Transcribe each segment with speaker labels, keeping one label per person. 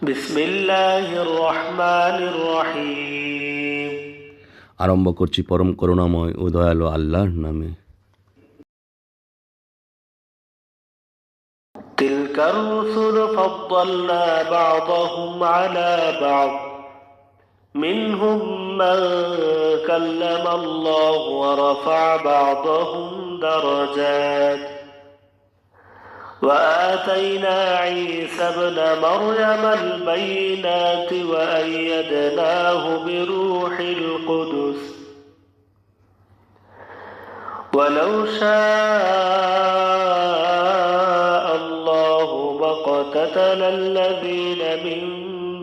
Speaker 1: বিসমিল্লাহির রহমানির রহিম।
Speaker 2: আরম্ভ করছি পরম করুণাময় ও দয়ালু আল্লাহর নামে।
Speaker 1: তিলকার রুসুল ফাদ্দালনা বা'দাহুম আলা বা'দ মিনহুম মান কাল্লামা আল্লাহু ওয়া রাফা'a বা'দাহুম দারাজাত وآتينا عيسى ابن مريم البينات وأيدناه بروح القدس ولو شاء الله ما اقتتل الذين من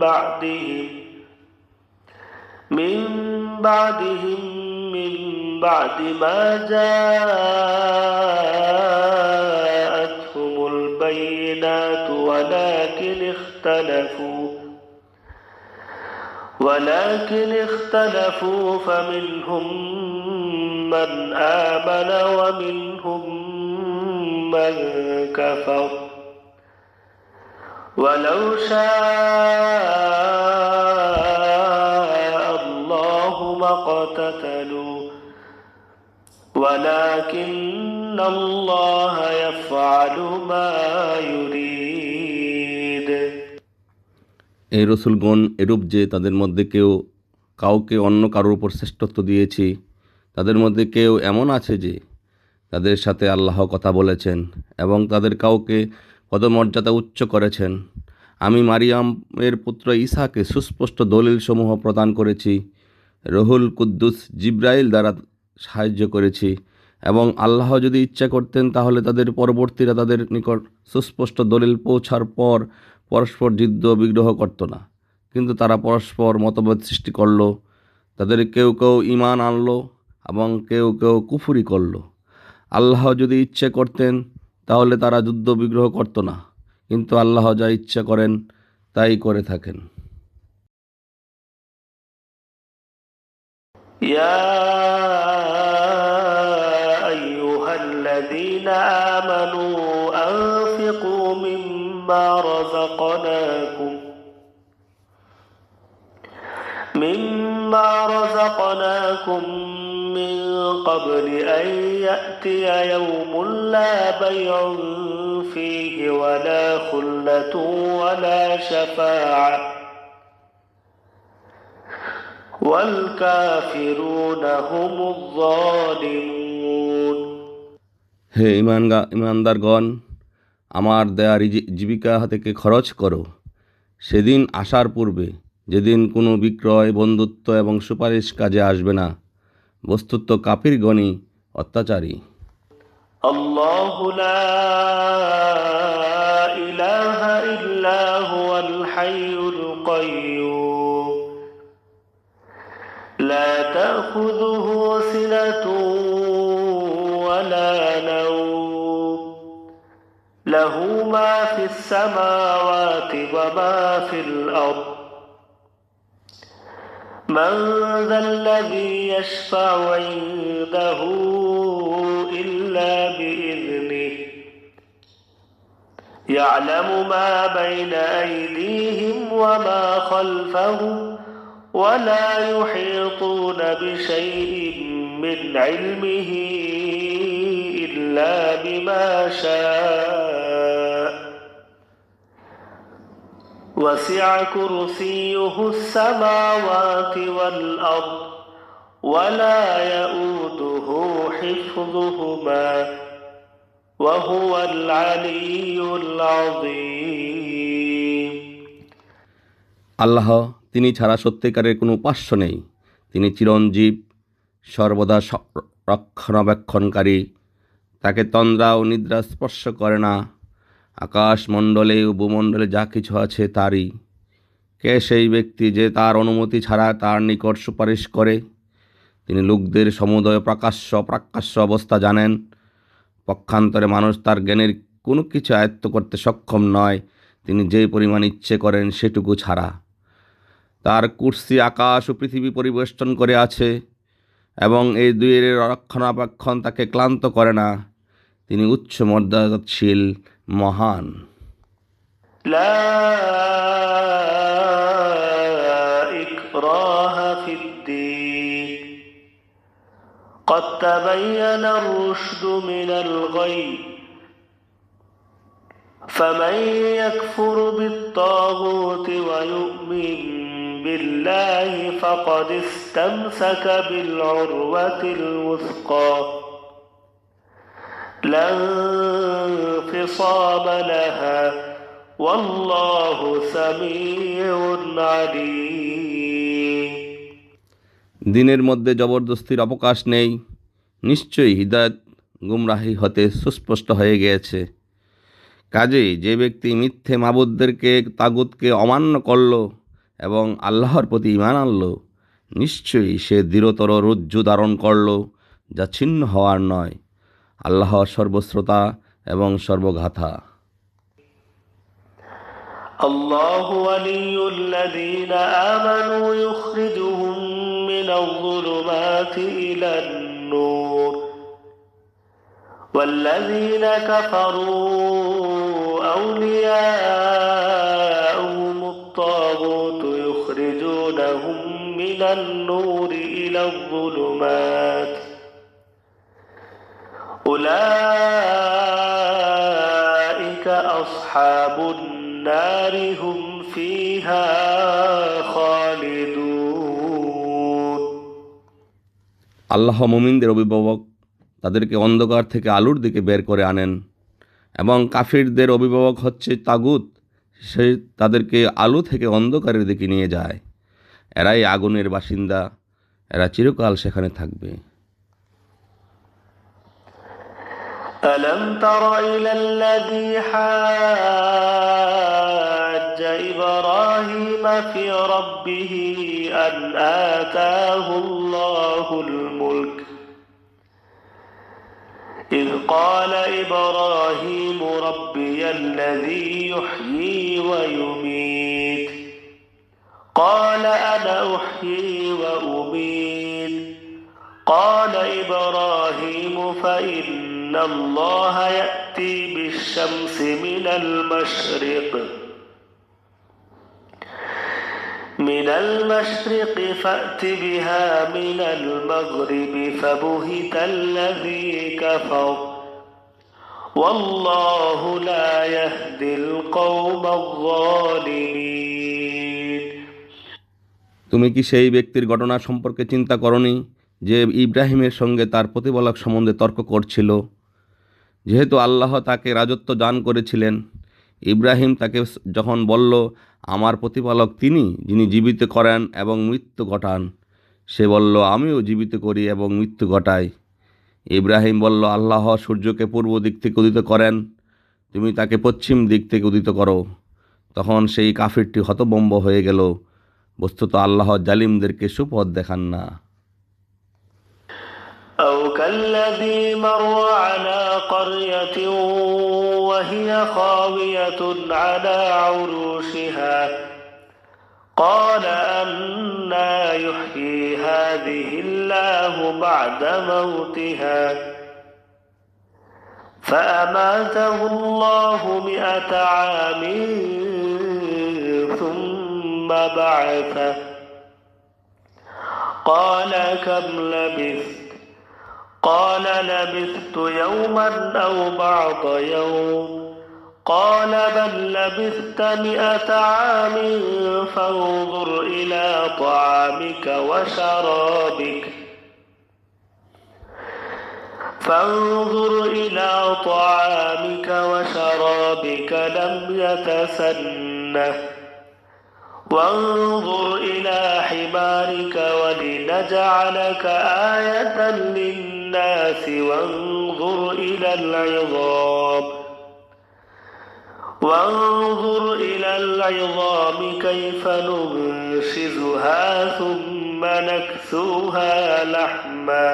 Speaker 1: بعدهم من بعد ما جاءتهم البينات ولكن اختلفوا فمنهم من آمن ومنهم من كفر ولو شاء الله ما اقتتلوا ولكن الله يفعل ما يريد।
Speaker 2: এই রসুলগণ এরূপ যে তাদের মধ্যে কাউকে অন্য কারোর উপর শ্রেষ্ঠত্ব দিয়েছি, তাদের মধ্যে কেউ এমন আছে যে তাদের সাথে আল্লাহ কথা বলেছেন এবং তাদের কাউকে পদমর্যাদা উচ্চ করেছেন। আমি মারিয়ামের পুত্র ঈসাকে সুস্পষ্ট দলিলসমূহ প্রদান করেছি, রুহুল কুদ্দুস জিব্রাইল দ্বারা সাহায্য করেছি, এবং আল্লাহ যদি ইচ্ছা করতেন তাহলে তাদের পরবর্তীরা তাদের নিকট সুস্পষ্ট দলিল পৌঁছার পর পরস্পর যুদ্ধ বিগ্রহ করত না, কিন্তু তারা পরস্পর মতভেদ সৃষ্টি করল। তাদের কেউ কেউ ঈমান আনল এবং কেউ কেউ কুফরি করল। আল্লাহ যদি ইচ্ছে করতেন তাহলে তারা যুদ্ধ বিগ্রহ করত না, কিন্তু আল্লাহ যা ইচ্ছা করেন তাই করে থাকেন।
Speaker 1: يا أيها الذين آمنوا أنفقوا مما رزقناكم من قبل أن يأتي يوم لا بيع فيه ولا خلة ولا شفاعة والكافرون هم الظالمون।
Speaker 2: হে ইমানদারগণ, আমার দেয়া জীবিকা থেকে খরচ করো সেদিন আসার পূর্বে, যেদিন কোনো বিক্রয়, বন্ধুত্ব এবং সুপারিশ কাজে আসবে না। বস্তুত কাফিরগণই অত্যাচারী।
Speaker 1: আল্লাহু লা ইলাহা ইল্লা হুয়াল হাইয়ুল কাইয়্যুম لا تأخذه سنة ولا نوم له ما في السماوات وما في الأرض من ذا الذي يشفع عنده إلا بإذنه يعلم ما بين أيديهم وما خلفهم ولا يحيطون بشيء من علمه إلا بما شاء وسع كرسيه السماوات والأرض ولا يؤوده حفظهما وهو العلي العظيم।
Speaker 2: আল্লাহ, তিনি ছাড়া সত্যিকারের কোনো উপাস্য নেই। তিনি চিরঞ্জীব, সর্বদা রক্ষণাবেক্ষণকারী। তাকে তন্দ্রা ও নিদ্রা স্পর্শ করে না। আকাশমণ্ডলে ও ভূমণ্ডলে যা কিছু আছে তারই। কে সেই ব্যক্তি যে তার অনুমতি ছাড়া তার নিকট সুপারিশ করে? তিনি লোকদের সমুদয় প্রাকাশ্য অবস্থা জানেন। পক্ষান্তরে মানুষ তার জ্ঞানের কোনো কিছু আয়ত্ত করতে সক্ষম নয়, তিনি যে পরিমাণ ইচ্ছে করেন সেটুকু ছাড়া। তার কুরসি আকাশ ও পৃথিবী পরিবেষ্টন করে আছে, এবং এই দুইয়ের রক্ষণাবেক্ষণ তাকে ক্লান্ত করে না। তিনি উচ্চ মর্যাদাশীল, মহান।
Speaker 1: لا تبين الرشد من الغي فمن يكفر بالطاغوت ويؤمن بالله فقد استمسك بالعروة الوثقى لا انفصام لها والله سميع عليم
Speaker 2: দিনের মধ্যে জবরদস্তির অবকাশ নেই। নিশ্চয়ই হিদায়াত গুমরাহি হতে সুস্পষ্ট হয়ে গিয়েছে। কাজেই যে ব্যক্তি মিথ্যে মাবুদদেরকে তাগুতকে অমান্য করল এবং আল্লাহর প্রতি ঈমান আনল, নিশ্চয়ই সে দৃঢ়তর রজ্জু ধারণ করল, যা ছিন্ন হওয়ার নয়। আল্লাহ সর্বশ্রোতা এবং সর্বঘাতা।
Speaker 1: الله ولي الذين آمنوا يخرجهم من الظلمات إلى النور والذين كفروا أولياءهم الطاغوت يخرجونهم من النور إلى الظلمات أولئك أصحاب النار هم فيها خالدون
Speaker 2: আল্লাহ মুমিনদের অভিভাবক, তাদেরকে অন্ধকার থেকে আলোর দিকে বের করে আনেন, এবং কাফিরদের অভিভাবক হচ্ছে তাগুত, সে তাদেরকে আলো থেকে অন্ধকারের দিকে নিয়ে যায়। এরাই আগুনের বাসিন্দা, এরা চিরকাল সেখানে থাকবে।
Speaker 1: ألم تر إلى الذي حاج إبراهيم في ربه أن آتاه الله الملك إذ قال إبراهيم ربي الذي يحيي ويميت قال أنا أحيي وأميت قال إبراهيم فإن الله يأتي بالشمس من المشرق فأت بها من المغرب فبهت الذي كفر والله لا يهدي القوم الظالمين
Speaker 2: তুমি কি সেই ব্যক্তির ঘটনা সম্পর্কে চিন্তা করনি যে ইব্রাহিমের সঙ্গে তার প্রতিপালক সম্বন্ধে তর্ক করছিল? যেহেতু আল্লাহ তাকে রাজত্ব দান করেছিলেন, ইব্রাহিম তাকে যখন বলল, আমার প্রতিপালক তিনি, যিনি জীবিত করেন এবং মৃত্যু ঘটান, সে বলল, আমিও জীবিত করি এবং মৃত্যু ঘটাই। ইব্রাহিম বলল, আল্লাহ সূর্যকে পূর্ব দিক থেকে উদিত করেন, তুমি তাকে পশ্চিম দিক থেকে উদিত করো। তখন সেই কাফিরটি হতভম্ব হয়ে গেল। বস্তুত আল্লাহ জালিমদেরকে সুপথ দেখান না।
Speaker 1: أو كالذي مر على قرية وهي خاوية على عروشها قال أنى يحيي هذه الله بعد موتها فأماته الله 100 عام ثم بعثه قال كم لبثت قال لبثت يوما أو بعض يوم قال بل لبثت 100 عام فانظر إلى طعامك وشرابك لم يتسنه وانظر إلى حمارك ولنجعلك آية للناس وانظر إلى العظام كيف ننشزها ثم نكسوها لحما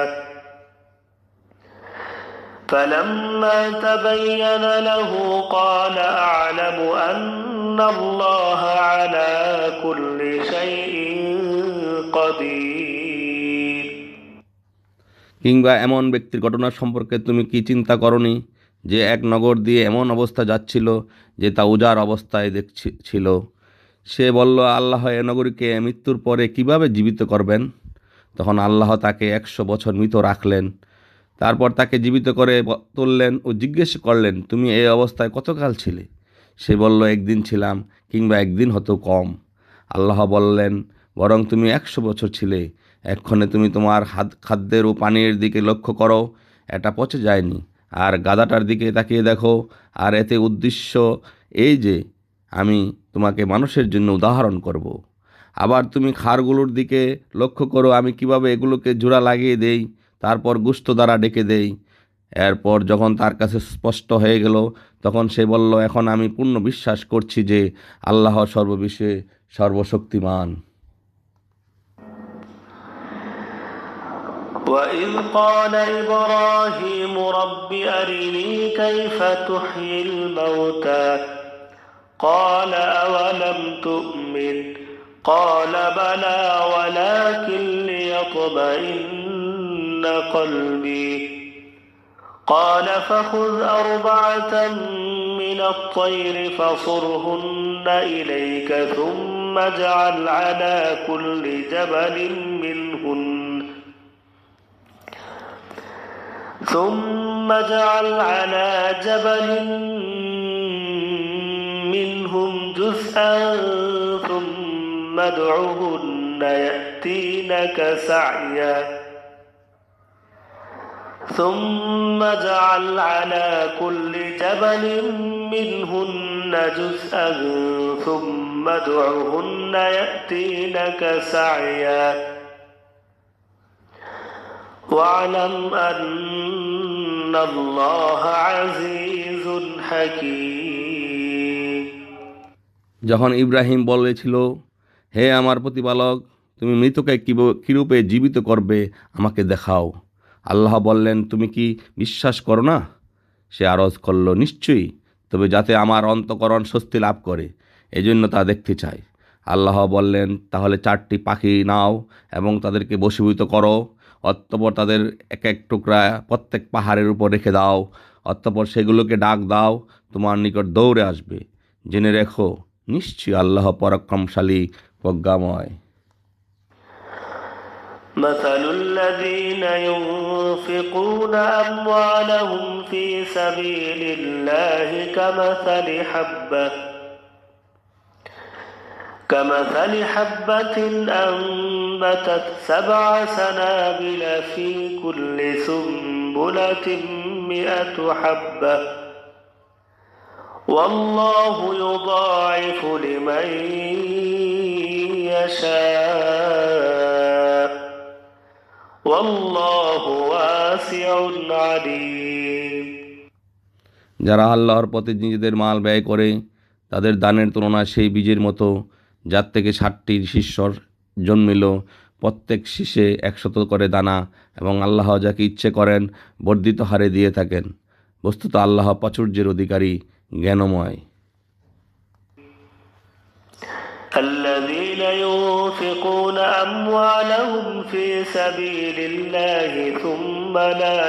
Speaker 1: فلما تبين له قال أعلم أن الله على كل شيء قدير
Speaker 2: কিংবা এমন ব্যক্তির ঘটনা সম্পর্কে তুমি কি চিন্তা করনি যে এক নগর দিয়ে এমন অবস্থা যাচ্ছিল যে তা উজাড় অবস্থায় ছিল। সে বলল, আল্লাহ এ নগরীকে মৃত্যুর পরে কিভাবে জীবিত করবেন? তখন আল্লাহ তাকে 100 বছর মৃত রাখলেন। তারপর তাকে জীবিত করে তুললেন ও জিজ্ঞেস করলেন, তুমি এই অবস্থায় কতকাল ছিলে? সে বলল, একদিন ছিলাম, কিংবা একদিন হতো কম। আল্লাহ বললেন, বরং তুমি 100 বছর ছিলে। এক্ষণে তুমি তোমার খাদ্যের ও পানির দিকে লক্ষ্য করো, এটা পচে যায়নি। আর গাধাটার দিকে তাকিয়ে দেখো। আর এতে উদ্দেশ্য এই যে আমি তোমাকে মানুষের জন্য উদাহরণ করব। আবার তুমি খাড়গুলোর দিকে লক্ষ্য করো, আমি কিভাবে এগুলোকে জোড়া লাগিয়ে দেই, তারপর গোশত দ্বারা ডেকে দেই। এরপর যখন তার কাছে স্পষ্ট হয়ে গেল, তখন সে বলল, এখন আমি পূর্ণ বিশ্বাস করছি যে আল্লাহ সর্ববিষয়ে সর্বশক্তিমান।
Speaker 1: وإذ قال إبراهيم رب أرني كيف تحيي الموتى قال أولم تؤمن قال بلى ولكن ليطمئن قلبي قال فخذ أربعة من الطير فصرهن إليك ثم اجعل على كل جبل منهم جزءا ثم ادعهن يأتينك سعيا ثم اجعل على كل جبل منهن جزءا ثم ادعهن يأتينك سعيا واعلم أن الله عزيز حكيم।
Speaker 2: যখন ইব্রাহিম বলেছিল, হে আমার প্রতিপালক, তুমি মৃতকে কিরূপে জীবিত করবে আমাকে দেখাও। আল্লাহ বললেন, তুমি কি বিশ্বাস করো না? সে আরজ করল, নিশ্চয়ই, তবে যাতে আমার অন্তঃকরণ স্বস্তি লাভ করে, এজন্য তা দেখতে চাই। আল্লাহ বললেন, তাহলে 4টি পাখি নাও এবং তাদেরকে বশীভূত করো। অতঃপর তাদের এক এক টুকরা প্রত্যেক পাহাড়ের উপর রেখে দাও। অতঃপর সেগুলোকে ডাক দাও, তোমার নিকট দৌড়ে আসবে। জেনে রেখো, নিশ্চয়ই আল্লাহ পরাক্রমশালী, প্রজ্ঞাময়।
Speaker 1: مثل الذين ينفقون أموالهم في سبيل الله كمثل حبة أنبتت 7 سنابل في كل سنبلة 100 حبة والله يضاعف لمن يشاء والله واسع عليم।
Speaker 2: যারা আল্লাহর পথে নিজেদের মাল ব্যয় করে, তাদের দানের তুলনা সেই বীজের মতো, যার থেকে 60টি শিষ্যর জন্মিল, প্রত্যেক শীষে 100 করে দানা, এবং আল্লাহ যাকে ইচ্ছে করেন বর্ধিত হারে দিয়ে থাকেন। বস্তুত আল্লাহ প্রাচুর্যের অধিকারী, জ্ঞানময়।
Speaker 1: الذين ينفقون أموالهم في سبيل الله ثم لا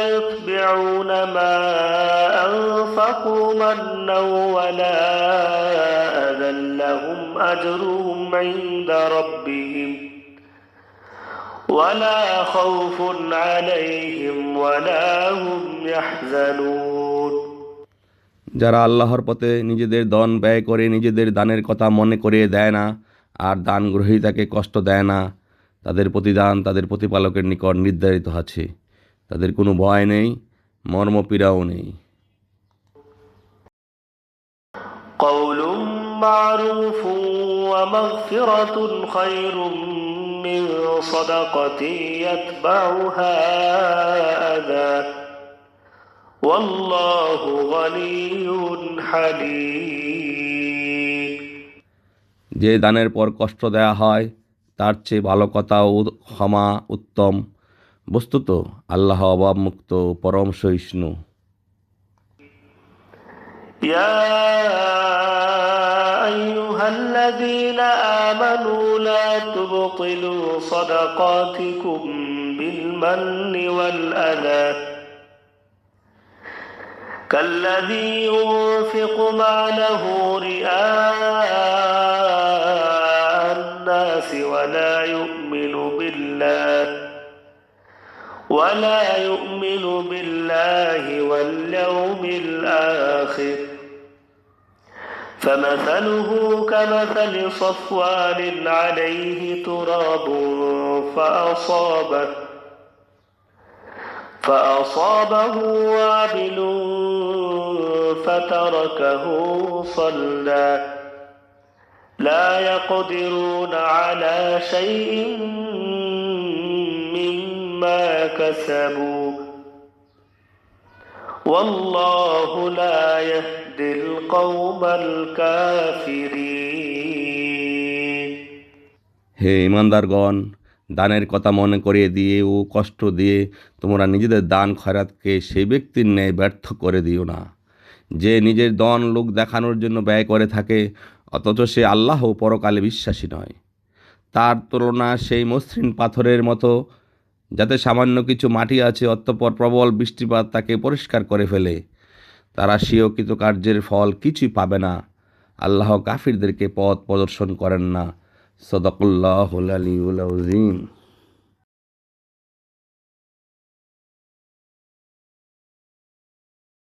Speaker 1: يتبعون ما أنفقوا منا ولا أذى لهم أجرهم عند ربهم ولا خوف عليهم ولا هم يحزنون।
Speaker 2: যারা আল্লাহর পথে নিজেদের ধন ব্যয় করে নিজেদের দানের কথা মনে করিয়ে দেয় না, আর দান গ্রহীতাকে কষ্ট দেয় না, তাদের প্রতিদান তাদের প্রতিপালকের নিকট নির্ধারিত আছে। তাদের কোনো ভয় নেই, মর্মপীড়াও নেই।
Speaker 1: قول معروف ومغفرة خير من صدقة يتبعها أذى والله غني حليم।
Speaker 2: যে দানের পর কষ্ট দেয়া হয়, তার চেয়ে ভালো কথা ও ক্ষমা উত্তম। বস্তুত আল্লাহ অভাবমুক্ত, পরম সহিষ্ণু।
Speaker 1: يا أيها الذين آمنوا لا تبطلوا صدقاتكم بالمن والأذى كالذي ينفق ماله رئاء الناس ولا يؤمن الله ولا يؤمن بالله واليوم الآخر فمثله كمثل صفوان عليه تراب فأصابه وابل فتركه صلدا لا يقدرون على شيء مما كسبوا والله لا يهدي القوم الكافرين
Speaker 2: হে ইমানদারগণ, দানের কথা মনে করিয়ে দিয়ে ও কষ্ট দিয়ে তোমরা নিজেদের দান খয়রাতকে সেই ব্যক্তির ন্যায় ব্যর্থ করে দিও না, যে নিজের ধন লোক দেখানোর জন্য ব্যয় করে থাকে, অথচ সে আল্লাহ ও পরকালে বিশ্বাসী নয়। তার তুলনা সেই মসৃণ পাথরের মতো, যাতে সামান্য কিছু মাটি আছে, অতঃপর প্রবল বৃষ্টিপাত তাকে পরিষ্কার করে ফেলে। তারা স্বীয় কৃতকার্যের ফল কিছুই পাবে না। আল্লাহ কাফিরদেরকে পথ প্রদর্শন করেন না। সদাকুল্লাহুল আলিয়্যুল আযীম।